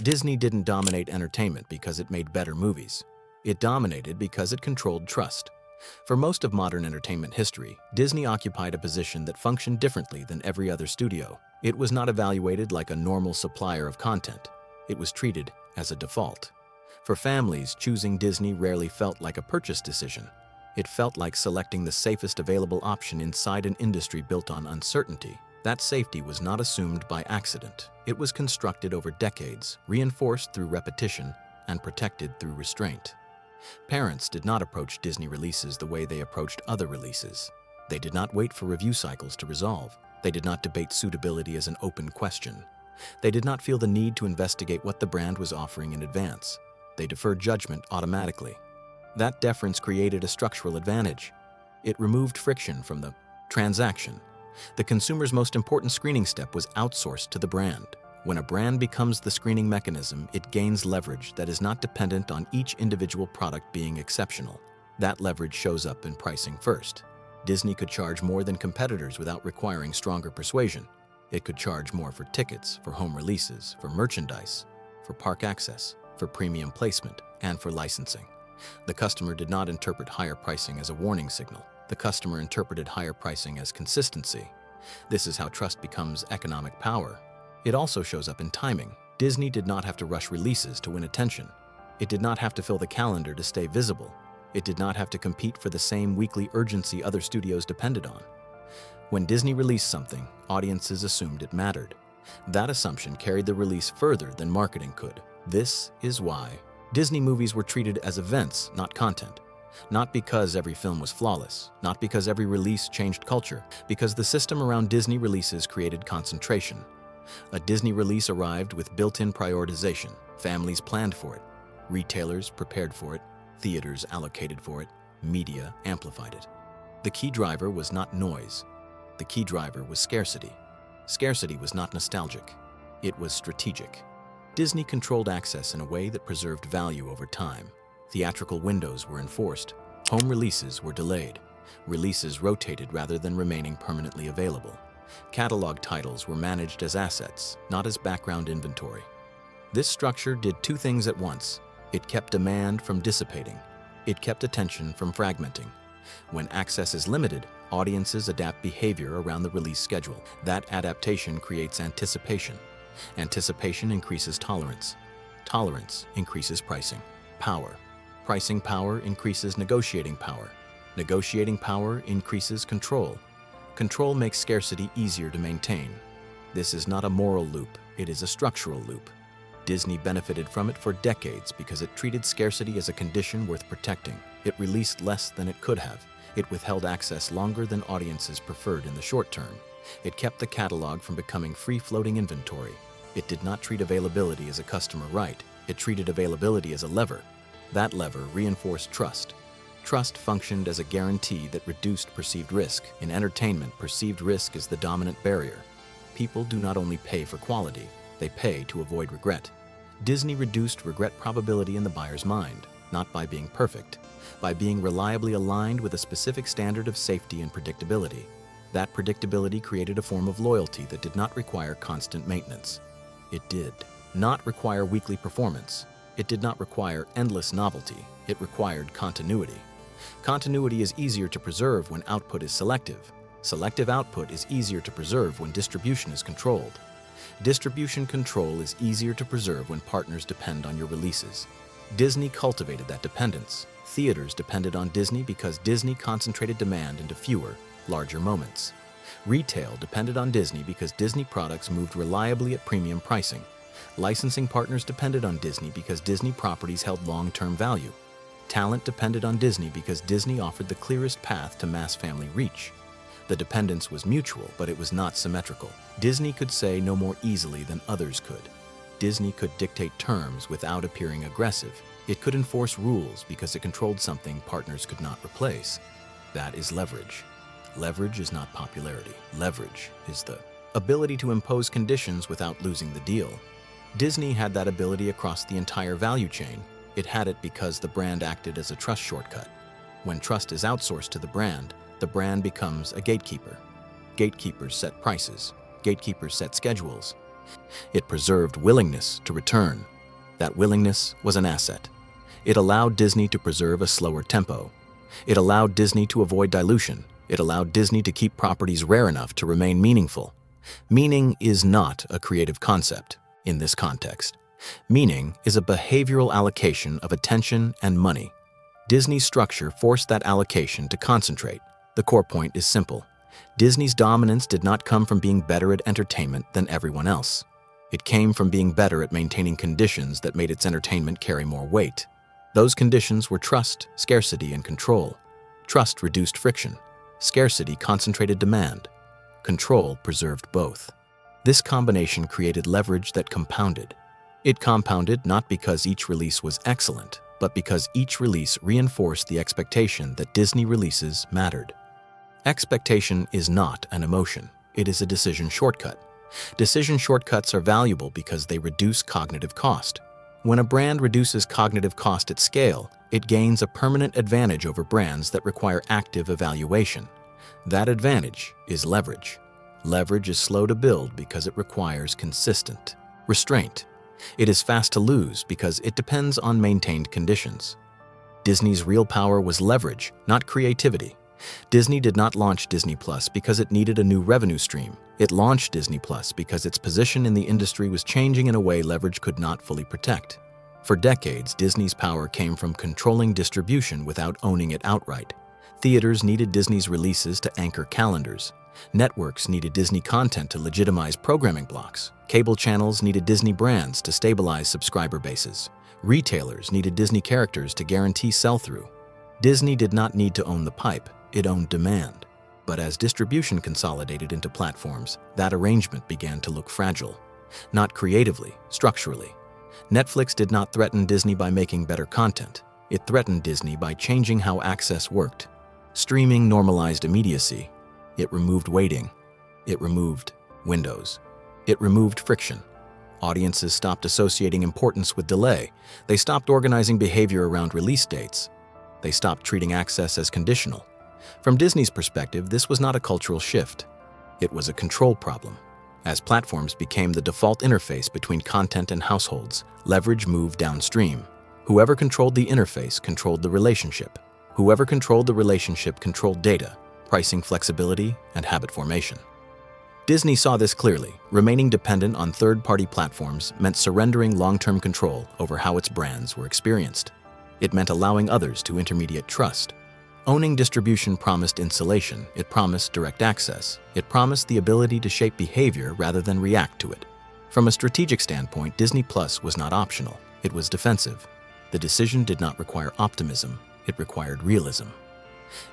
Disney didn't dominate entertainment because it made better movies. It dominated because it controlled trust. For most of modern entertainment history, Disney occupied a position that functioned differently than every other studio. It was not evaluated like a normal supplier of content. It was treated as a default. For families, choosing Disney rarely felt like a purchase decision. It felt like selecting the safest available option inside an industry built on uncertainty. That safety was not assumed by accident. It was constructed over decades, reinforced through repetition, and protected through restraint. Parents did not approach Disney releases the way they approached other releases. They did not wait for review cycles to resolve. They did not debate suitability as an open question. They did not feel the need to investigate what the brand was offering in advance. They deferred judgment automatically. That deference created a structural advantage. It removed friction from the transaction. The consumer's most important screening step was outsourced to the brand. When a brand becomes the screening mechanism, it gains leverage that is not dependent on each individual product being exceptional. That leverage shows up in pricing first. Disney could charge more than competitors without requiring stronger persuasion. It could charge more for tickets, for home releases, for merchandise, for park access, for premium placement, and for licensing. The customer did not interpret higher pricing as a warning signal. The customer interpreted higher pricing as consistency. This is how trust becomes economic power. It also shows up in timing. Disney did not have to rush releases to win attention. It did not have to fill the calendar to stay visible. It did not have to compete for the same weekly urgency other studios depended on. When Disney released something, audiences assumed it mattered. That assumption carried the release further than marketing could. This is why Disney movies were treated as events, not content. Not because every film was flawless, not because every release changed culture, because the system around Disney releases created concentration. A Disney release arrived with built-in prioritization. Families planned for it. Retailers prepared for it. Theaters allocated for it. Media amplified it. The key driver was not noise. The key driver was scarcity. Scarcity was not nostalgic. It was strategic. Disney controlled access in a way that preserved value over time. Theatrical windows were enforced. Home releases were delayed. Releases rotated rather than remaining permanently available. Catalog titles were managed as assets, not as background inventory. This structure did two things at once. It kept demand from dissipating. It kept attention from fragmenting. When access is limited, audiences adapt behavior around the release schedule. That adaptation creates anticipation. Anticipation increases tolerance. Tolerance increases pricing power. Pricing power increases negotiating power. Negotiating power increases control. Control makes scarcity easier to maintain. This is not a moral loop, it is a structural loop. Disney benefited from it for decades because it treated scarcity as a condition worth protecting. It released less than it could have. It withheld access longer than audiences preferred in the short term. It kept the catalog from becoming free-floating inventory. It did not treat availability as a customer right. It treated availability as a lever. That lever reinforced trust. Trust functioned as a guarantee that reduced perceived risk. In entertainment, perceived risk is the dominant barrier. People do not only pay for quality, they pay to avoid regret. Disney reduced regret probability in the buyer's mind, not by being perfect, by being reliably aligned with a specific standard of safety and predictability. That predictability created a form of loyalty that did not require constant maintenance. It did not require weekly performance. It did not require endless novelty. It required continuity. Continuity is easier to preserve when output is selective. Selective output is easier to preserve when distribution is controlled. Distribution control is easier to preserve when partners depend on your releases. Disney cultivated that dependence. Theaters depended on Disney because Disney concentrated demand into fewer, larger moments. Retail depended on Disney because Disney products moved reliably at premium pricing. Licensing partners depended on Disney because Disney properties held long-term value. Talent depended on Disney because Disney offered the clearest path to mass family reach. The dependence was mutual, but it was not symmetrical. Disney could say no more easily than others could. Disney could dictate terms without appearing aggressive. It could enforce rules because it controlled something partners could not replace. That is leverage. Leverage is not popularity. Leverage is the ability to impose conditions without losing the deal. Disney had that ability across the entire value chain. It had it because the brand acted as a trust shortcut. When trust is outsourced to the brand becomes a gatekeeper. Gatekeepers set prices. Gatekeepers set schedules. It preserved willingness to return. That willingness was an asset. It allowed Disney to preserve a slower tempo. It allowed Disney to avoid dilution. It allowed Disney to keep properties rare enough to remain meaningful. Meaning is not a creative concept in this context. Meaning is a behavioral allocation of attention and money. Disney's structure forced that allocation to concentrate. The core point is simple. Disney's dominance did not come from being better at entertainment than everyone else. It came from being better at maintaining conditions that made its entertainment carry more weight. Those conditions were trust, scarcity, and control. Trust reduced friction. Scarcity concentrated demand. Control preserved both. This combination created leverage that compounded. It compounded not because each release was excellent, but because each release reinforced the expectation that Disney releases mattered. Expectation is not an emotion. It is a decision shortcut. Decision shortcuts are valuable because they reduce cognitive cost. When a brand reduces cognitive cost at scale, it gains a permanent advantage over brands that require active evaluation. That advantage is leverage. Leverage is slow to build because it requires consistent restraint. It is fast to lose because it depends on maintained conditions. Disney's real power was leverage, not creativity. Disney did not launch Disney Plus because it needed a new revenue stream. It launched Disney Plus because its position in the industry was changing in a way leverage could not fully protect. For decades, Disney's power came from controlling distribution without owning it outright. Theaters needed Disney's releases to anchor calendars. Networks needed Disney content to legitimize programming blocks. Cable channels needed Disney brands to stabilize subscriber bases. Retailers needed Disney characters to guarantee sell-through. Disney did not need to own the pipe, it owned demand. But as distribution consolidated into platforms, that arrangement began to look fragile. Not creatively, structurally. Netflix did not threaten Disney by making better content. It threatened Disney by changing how access worked. Streaming normalized immediacy. It removed waiting. It removed windows. It removed friction. Audiences stopped associating importance with delay. They stopped organizing behavior around release dates. They stopped treating access as conditional. From Disney's perspective, this was not a cultural shift. It was a control problem. As platforms became the default interface between content and households, leverage moved downstream. Whoever controlled the interface controlled the relationship. Whoever controlled the relationship controlled data, pricing flexibility, and habit formation. Disney saw this clearly. Remaining dependent on third-party platforms meant surrendering long-term control over how its brands were experienced. It meant allowing others to intermediate trust. Owning distribution promised insulation, it promised direct access, it promised the ability to shape behavior rather than react to it. From a strategic standpoint, Disney Plus was not optional, it was defensive. The decision did not require optimism, it required realism.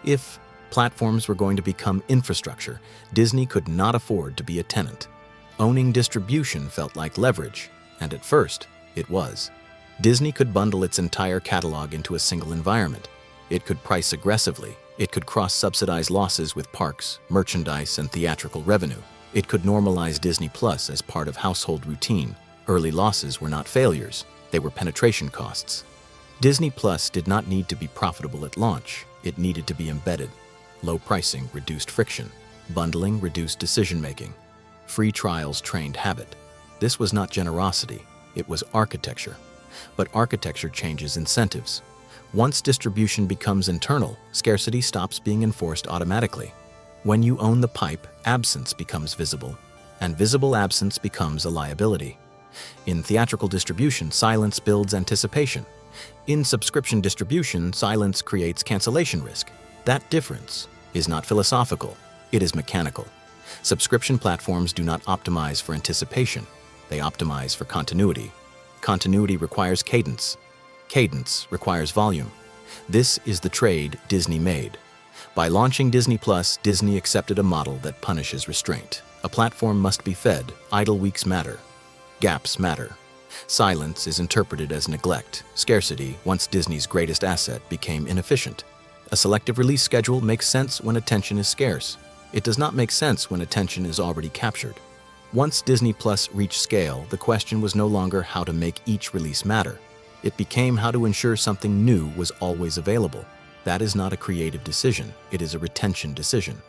If platforms were going to become infrastructure, Disney could not afford to be a tenant. Owning distribution felt like leverage, and at first, it was. Disney could bundle its entire catalog into a single environment. It could price aggressively. It could cross-subsidize losses with parks, merchandise, and theatrical revenue. It could normalize Disney Plus as part of household routine. Early losses were not failures. They were penetration costs. Disney Plus did not need to be profitable at launch. It needed to be embedded. Low pricing reduced friction. Bundling reduced decision-making. Free trials trained habit. This was not generosity. It was architecture. But architecture changes incentives. Once distribution becomes internal, scarcity stops being enforced automatically. When you own the pipe, absence becomes visible, and visible absence becomes a liability. In theatrical distribution, silence builds anticipation. In subscription distribution, silence creates cancellation risk. That difference is not philosophical, it is mechanical. Subscription platforms do not optimize for anticipation, they optimize for continuity. Continuity requires cadence. Cadence requires volume. This is the trade Disney made. By launching Disney Plus, Disney accepted a model that punishes restraint. A platform must be fed. Idle weeks matter. Gaps matter. Silence is interpreted as neglect. Scarcity, once Disney's greatest asset, became inefficient. A selective release schedule makes sense when attention is scarce. It does not make sense when attention is already captured. Once Disney Plus reached scale, the question was no longer how to make each release matter. It became how to ensure something new was always available. That is not a creative decision, it is a retention decision.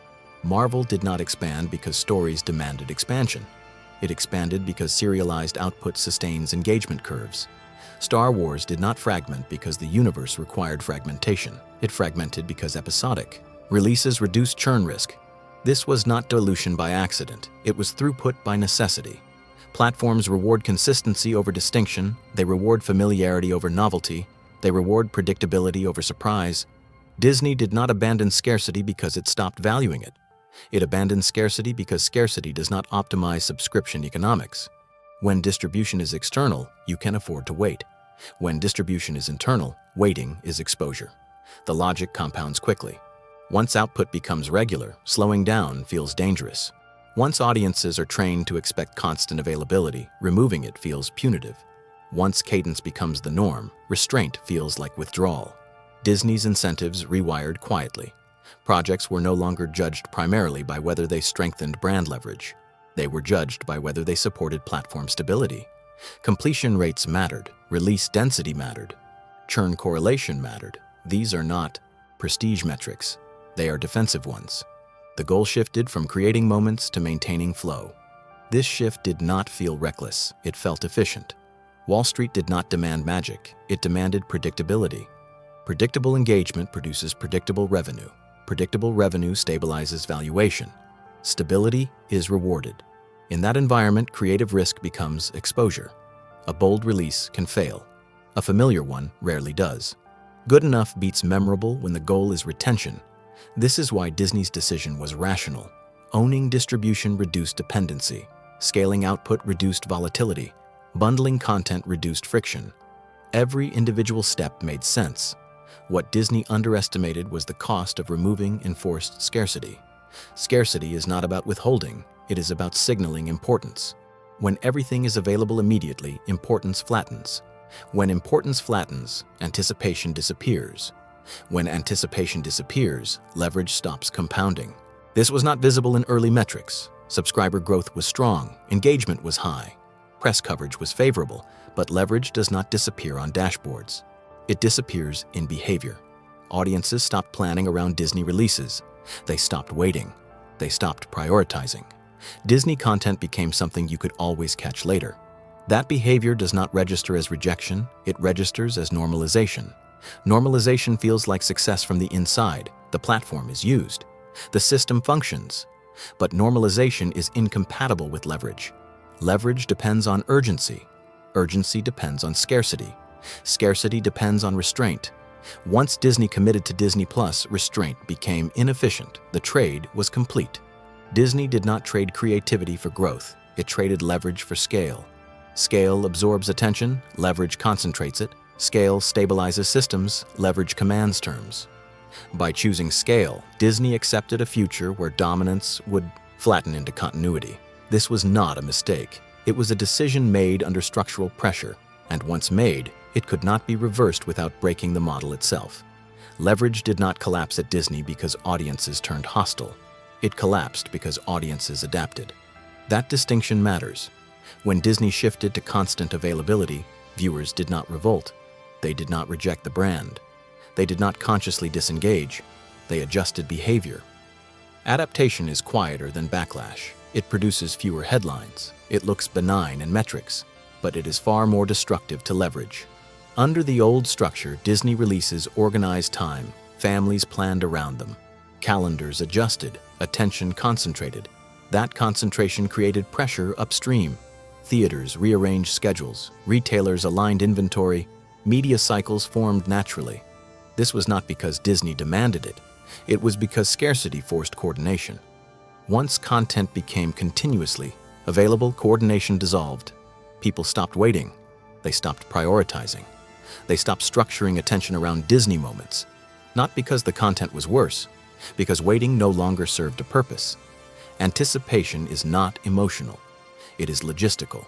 Marvel did not expand because stories demanded expansion. It expanded because serialized output sustains engagement curves. Star Wars did not fragment because the universe required fragmentation. It fragmented because episodic releases reduced churn risk. This was not dilution by accident. It was throughput by necessity. Platforms reward consistency over distinction. They reward familiarity over novelty. They reward predictability over surprise. Disney did not abandon scarcity because it stopped valuing it. It abandoned scarcity because scarcity does not optimize subscription economics. When distribution is external, you can afford to wait. When distribution is internal, waiting is exposure. The logic compounds quickly. Once output becomes regular, slowing down feels dangerous. Once audiences are trained to expect constant availability, removing it feels punitive. Once cadence becomes the norm, restraint feels like withdrawal. Disney's incentives rewired quietly. Projects were no longer judged primarily by whether they strengthened brand leverage. They were judged by whether they supported platform stability. Completion rates mattered, release density mattered, churn correlation mattered. These are not prestige metrics. They are defensive ones. The goal shifted from creating moments to maintaining flow. This shift did not feel reckless, it felt efficient. Wall Street did not demand magic, it demanded predictability. Predictable engagement produces predictable revenue. Predictable revenue stabilizes valuation. Stability is rewarded. In that environment, creative risk becomes exposure. A bold release can fail. A familiar one rarely does. Good enough beats memorable when the goal is retention. This is why Disney's decision was rational. Owning distribution reduced dependency. Scaling output reduced volatility. Bundling content reduced friction. Every individual step made sense. What Disney underestimated was the cost of removing enforced scarcity. Scarcity is not about withholding, it is about signaling importance. When everything is available immediately, importance flattens. When importance flattens, anticipation disappears. When anticipation disappears, leverage stops compounding. This was not visible in early metrics. Subscriber growth was strong, engagement was high, press coverage was favorable, but leverage does not disappear on dashboards. It disappears in behavior. Audiences stopped planning around Disney releases. They stopped waiting. They stopped prioritizing. Disney content became something you could always catch later. That behavior does not register as rejection, it registers as normalization. Normalization feels like success from the inside. The platform is used. The system functions. But normalization is incompatible with leverage. Leverage depends on urgency. Urgency depends on scarcity. Scarcity depends on restraint. Once Disney committed to Disney+, restraint became inefficient. The trade was complete. Disney did not trade creativity for growth. It traded leverage for scale. Scale absorbs attention, leverage concentrates it. Scale stabilizes systems, leverage commands terms. By choosing scale, Disney accepted a future where dominance would flatten into continuity. This was not a mistake. It was a decision made under structural pressure, and once made, it could not be reversed without breaking the model itself. Leverage did not collapse at Disney because audiences turned hostile. It collapsed because audiences adapted. That distinction matters. When Disney shifted to constant availability, viewers did not revolt. They did not reject the brand. They did not consciously disengage. They adjusted behavior. Adaptation is quieter than backlash. It produces fewer headlines. It looks benign in metrics, but it is far more destructive to leverage. Under the old structure, Disney releases organized time. Families planned around them. Calendars adjusted. Attention concentrated. That concentration created pressure upstream. Theaters rearranged schedules. Retailers aligned inventory. Media cycles formed naturally. This was not because Disney demanded it. It was because scarcity forced coordination. Once content became continuously available, coordination dissolved. People stopped waiting. They stopped prioritizing. They stopped structuring attention around Disney moments. Not because the content was worse, because waiting no longer served a purpose. Anticipation is not emotional. It is logistical.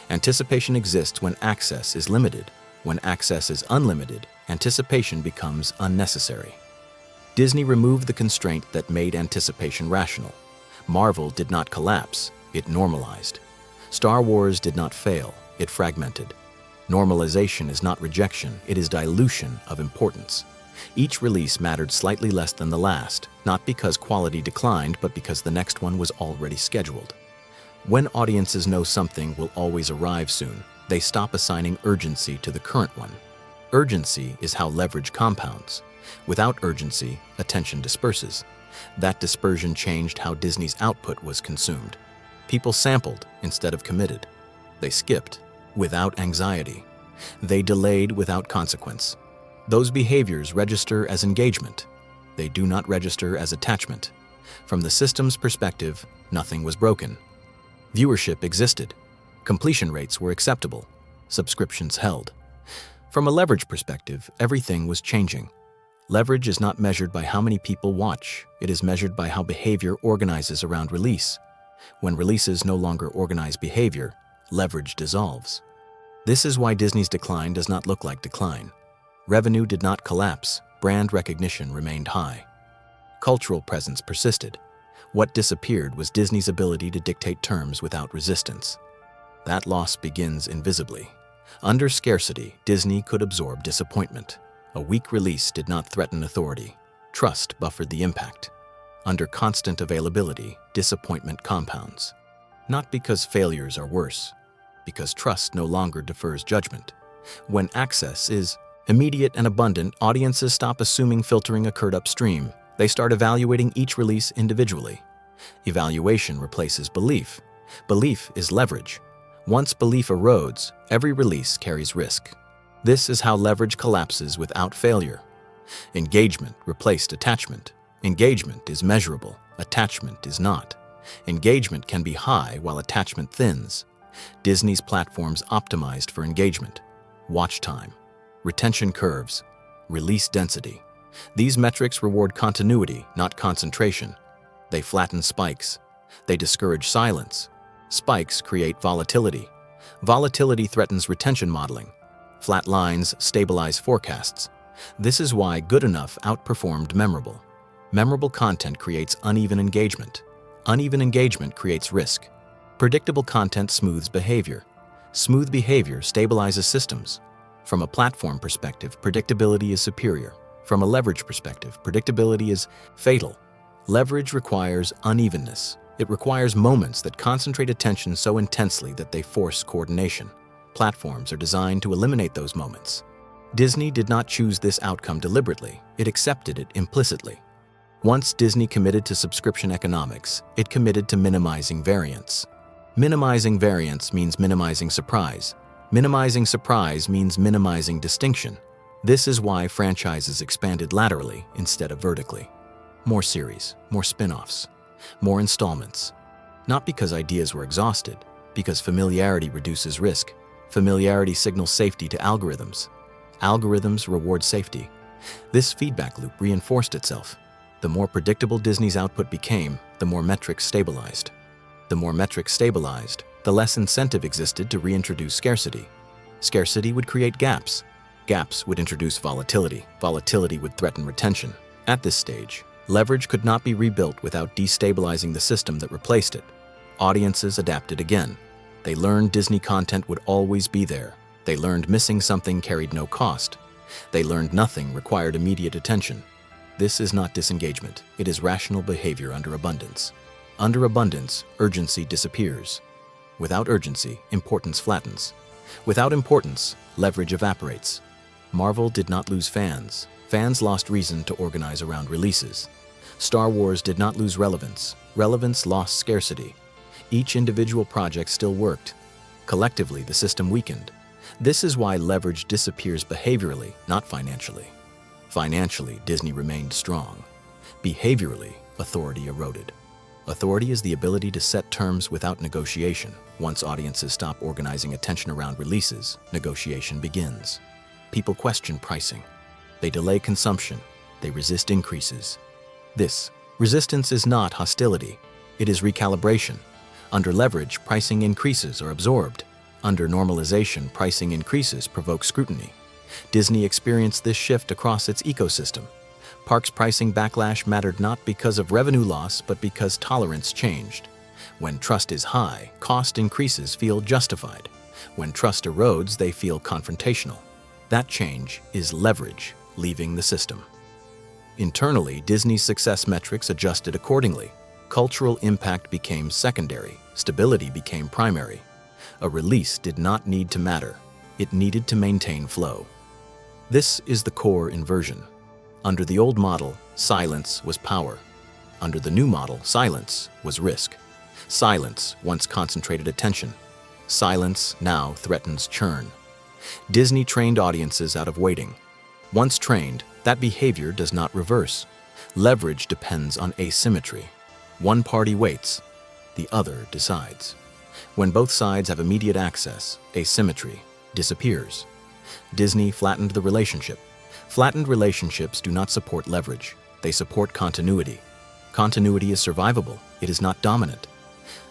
Anticipation exists when access is limited. When access is unlimited, anticipation becomes unnecessary. Disney removed the constraint that made anticipation rational. Marvel did not collapse, it normalized. Star Wars did not fail, it fragmented. Normalization is not rejection, it is dilution of importance. Each release mattered slightly less than the last, not because quality declined, but because the next one was already scheduled. When audiences know something will always arrive soon, They stop assigning urgency to the current one. Urgency is how leverage compounds. Without urgency, attention disperses. That dispersion changed how Disney's output was consumed. People sampled instead of committed. They skipped without anxiety. They delayed without consequence. Those behaviors register as engagement. They do not register as attachment. From the system's perspective, nothing was broken. Viewership existed. Completion rates were acceptable. Subscriptions held. From a leverage perspective, everything was changing. Leverage is not measured by how many people watch. It is measured by how behavior organizes around release. When releases no longer organize behavior, leverage dissolves. This is why Disney's decline does not look like decline. Revenue did not collapse. Brand recognition remained high. Cultural presence persisted. What disappeared was Disney's ability to dictate terms without resistance. That loss begins invisibly. Under scarcity, Disney could absorb disappointment. A weak release did not threaten authority. Trust buffered the impact. Under constant availability, disappointment compounds. Not because failures are worse, because trust no longer defers judgment. When access is immediate and abundant, audiences stop assuming filtering occurred upstream. They start evaluating each release individually. Evaluation replaces belief. Belief is leverage. Once belief erodes, every release carries risk. This is how leverage collapses without failure. Engagement replaced attachment. Engagement is measurable. Attachment is not. Engagement can be high while attachment thins. Disney's platforms optimized for engagement. Watch time, retention curves, release density. These metrics reward continuity, not concentration. They flatten spikes. They discourage silence. Spikes create volatility. Volatility threatens retention modeling. Flat lines stabilize forecasts. This is why good enough outperformed memorable. Memorable content creates uneven engagement. Uneven engagement creates risk. Predictable content smooths behavior. Smooth behavior stabilizes systems. From a platform perspective, predictability is superior. From a leverage perspective, predictability is fatal. Leverage requires unevenness. It requires moments that concentrate attention so intensely that they force coordination. Platforms are designed to eliminate those moments. Disney did not choose this outcome deliberately. It accepted it implicitly. Once Disney committed to subscription economics, it committed to minimizing variance. Minimizing variance means minimizing surprise. Minimizing surprise means minimizing distinction. This is why franchises expanded laterally instead of vertically. More series, more spin-offs, more installments. Not because ideas were exhausted, because familiarity reduces risk. Familiarity signals safety to algorithms. Algorithms reward safety. This feedback loop reinforced itself. The more predictable Disney's output became, the more metrics stabilized. The more metrics stabilized, the less incentive existed to reintroduce scarcity. Scarcity would create gaps. Gaps would introduce volatility. Volatility would threaten retention. At this stage, leverage could not be rebuilt without destabilizing the system that replaced it. Audiences adapted again. They learned Disney content would always be there. They learned missing something carried no cost. They learned nothing required immediate attention. This is not disengagement. It is rational behavior under abundance. Under abundance, urgency disappears. Without urgency, importance flattens. Without importance, leverage evaporates. Marvel did not lose fans. Fans lost reason to organize around releases. Star Wars did not lose relevance. Relevance lost scarcity. Each individual project still worked. Collectively, the system weakened. This is why leverage disappears behaviorally, not financially. Financially, Disney remained strong. Behaviorally, authority eroded. Authority is the ability to set terms without negotiation. Once audiences stop organizing attention around releases, negotiation begins. People question pricing. They delay consumption. They resist increases. This resistance is not hostility. It is recalibration. Under leverage, pricing increases are absorbed. Under normalization, pricing increases provoke scrutiny. Disney experienced this shift across its ecosystem. Parks pricing backlash mattered not because of revenue loss, but because tolerance changed. When trust is high, cost increases feel justified. When trust erodes, they feel confrontational. That change is leverage leaving the system. Internally, Disney's success metrics adjusted accordingly. Cultural impact became secondary. Stability became primary. A release did not need to matter. It needed to maintain flow. This is the core inversion. Under the old model, silence was power. Under the new model, silence was risk. Silence once concentrated attention. Silence now threatens churn. Disney trained audiences out of waiting. Once trained, that behavior does not reverse. Leverage depends on asymmetry. One party waits, the other decides. When both sides have immediate access, asymmetry disappears. Disney flattened the relationship. Flattened relationships do not support leverage. They support continuity. Continuity is survivable. It is not dominant.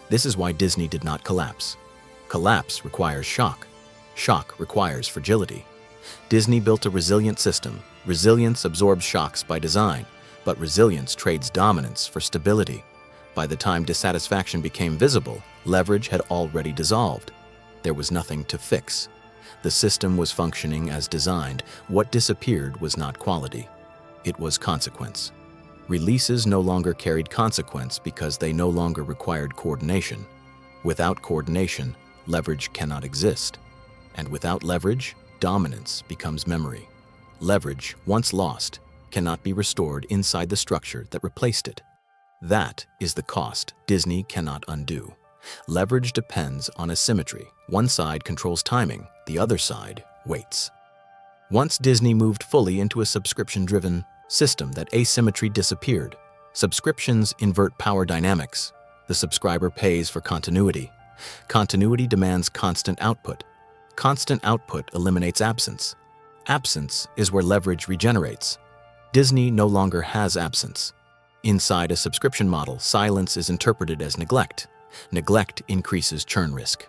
This is why Disney did not collapse. Collapse requires shock. Shock requires fragility. Disney built a resilient system. Resilience absorbs shocks by design, but resilience trades dominance for stability. By the time dissatisfaction became visible, leverage had already dissolved. There was nothing to fix. The system was functioning as designed. What disappeared was not quality. It was consequence. Releases no longer carried consequence because they no longer required coordination. Without coordination, leverage cannot exist. And without leverage, dominance becomes memory. Leverage, once lost, cannot be restored inside the structure that replaced it. That is the cost Disney cannot undo. Leverage depends on asymmetry. One side controls timing, the other side waits. Once Disney moved fully into a subscription-driven system, that asymmetry disappeared. Subscriptions invert power dynamics. The subscriber pays for continuity. Continuity demands constant output. Constant output eliminates absence. Absence is where leverage regenerates. Disney no longer has absence. Inside a subscription model, silence is interpreted as neglect. Neglect increases churn risk.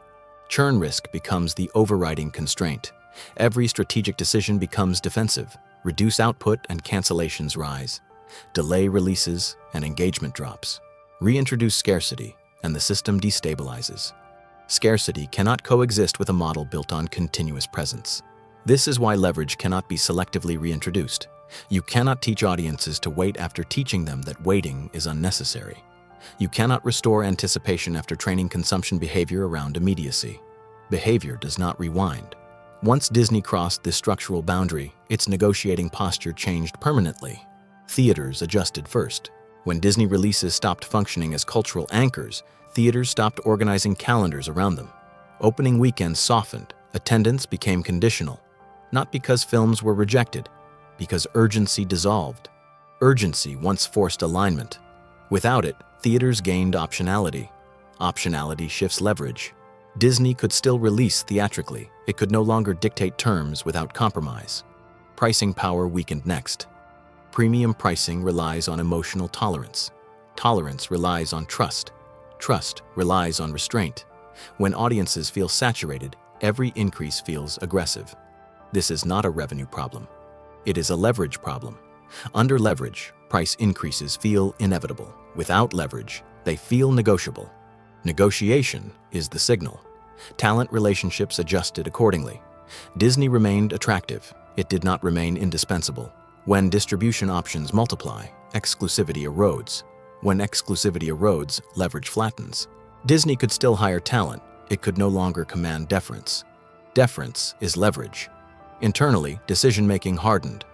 Churn risk becomes the overriding constraint. Every strategic decision becomes defensive. Reduce output and cancellations rise. Delay releases and engagement drops. Reintroduce scarcity and the system destabilizes. Scarcity cannot coexist with a model built on continuous presence. This is why leverage cannot be selectively reintroduced. You cannot teach audiences to wait after teaching them that waiting is unnecessary. You cannot restore anticipation after training consumption behavior around immediacy. Behavior does not rewind. Once Disney crossed this structural boundary, its negotiating posture changed permanently. Theaters adjusted first. When Disney releases stopped functioning as cultural anchors, theaters stopped organizing calendars around them. Opening weekends softened. Attendance became conditional. Not because films were rejected, because urgency dissolved. Urgency once forced alignment. Without it, theaters gained optionality. Optionality shifts leverage. Disney could still release theatrically. It could no longer dictate terms without compromise. Pricing power weakened next. Premium pricing relies on emotional tolerance. Tolerance relies on trust. Trust relies on restraint. When audiences feel saturated, every increase feels aggressive. This is not a revenue problem. It is a leverage problem. Under leverage, price increases feel inevitable. Without leverage, they feel negotiable. Negotiation is the signal. Talent relationships adjusted accordingly. Disney remained attractive. It did not remain indispensable. When distribution options multiply, exclusivity erodes. When exclusivity erodes, leverage flattens. Disney could still hire talent. It could no longer command deference. Deference is leverage. Internally, decision-making hardened.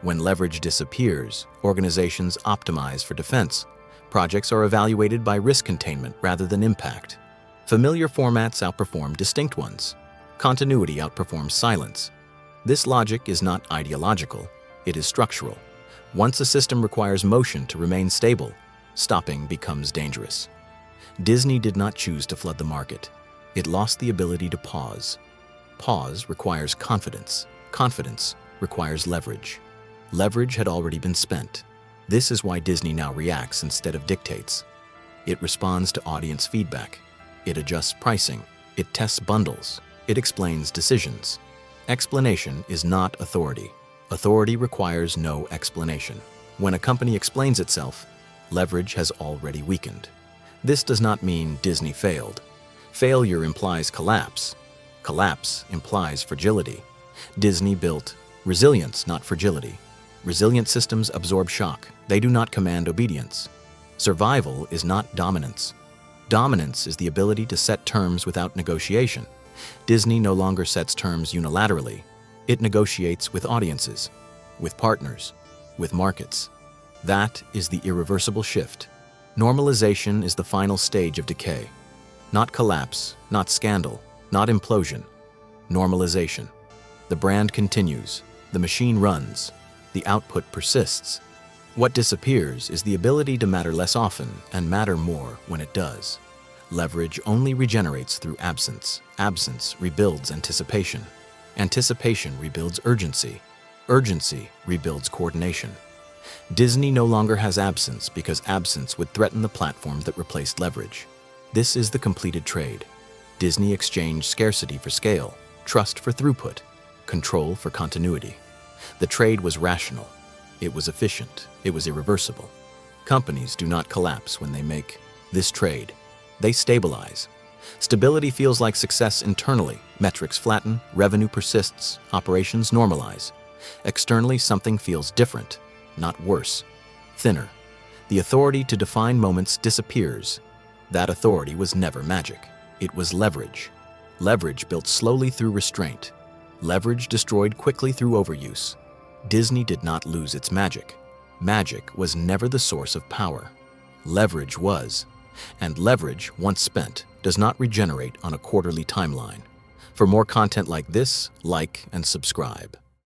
When leverage disappears, organizations optimize for defense. Projects are evaluated by risk containment rather than impact. Familiar formats outperform distinct ones. Continuity outperforms silence. This logic is not ideological, it is structural. Once a system requires motion to remain stable, stopping becomes dangerous. Disney did not choose to flood the market. It lost the ability to pause. Pause requires confidence. Confidence requires leverage. Leverage had already been spent. This is why Disney now reacts instead of dictates. It responds to audience feedback. It adjusts pricing. It tests bundles. It explains decisions. Explanation is not authority. Authority requires no explanation. When a company explains itself, leverage has already weakened. This does not mean Disney failed. Failure implies collapse. Collapse implies fragility. Disney built resilience, not fragility. Resilient systems absorb shock. They do not command obedience. Survival is not dominance. Dominance is the ability to set terms without negotiation. Disney no longer sets terms unilaterally. It negotiates with audiences, with partners, with markets. That is the irreversible shift. Normalization is the final stage of decay. Not collapse, not scandal, not implosion. Normalization. The brand continues, the machine runs, the output persists. What disappears is the ability to matter less often and matter more when it does. Leverage only regenerates through absence. Absence rebuilds anticipation. Anticipation rebuilds urgency. Urgency rebuilds coordination. Disney no longer has absence because absence would threaten the platform that replaced leverage. This is the completed trade. Disney exchanged scarcity for scale, trust for throughput, control for continuity. The trade was rational. It was efficient. It was irreversible. Companies do not collapse when they make this trade. They stabilize. Stability feels like success internally. Metrics flatten, revenue persists, operations normalize. Externally, something feels different, not worse, thinner. The authority to define moments disappears. That authority was never magic. It was leverage. Leverage built slowly through restraint. Leverage destroyed quickly through overuse. Disney did not lose its magic. Magic was never the source of power. Leverage was. And leverage, once spent, does not regenerate on a quarterly timeline. For more content like this, like and subscribe.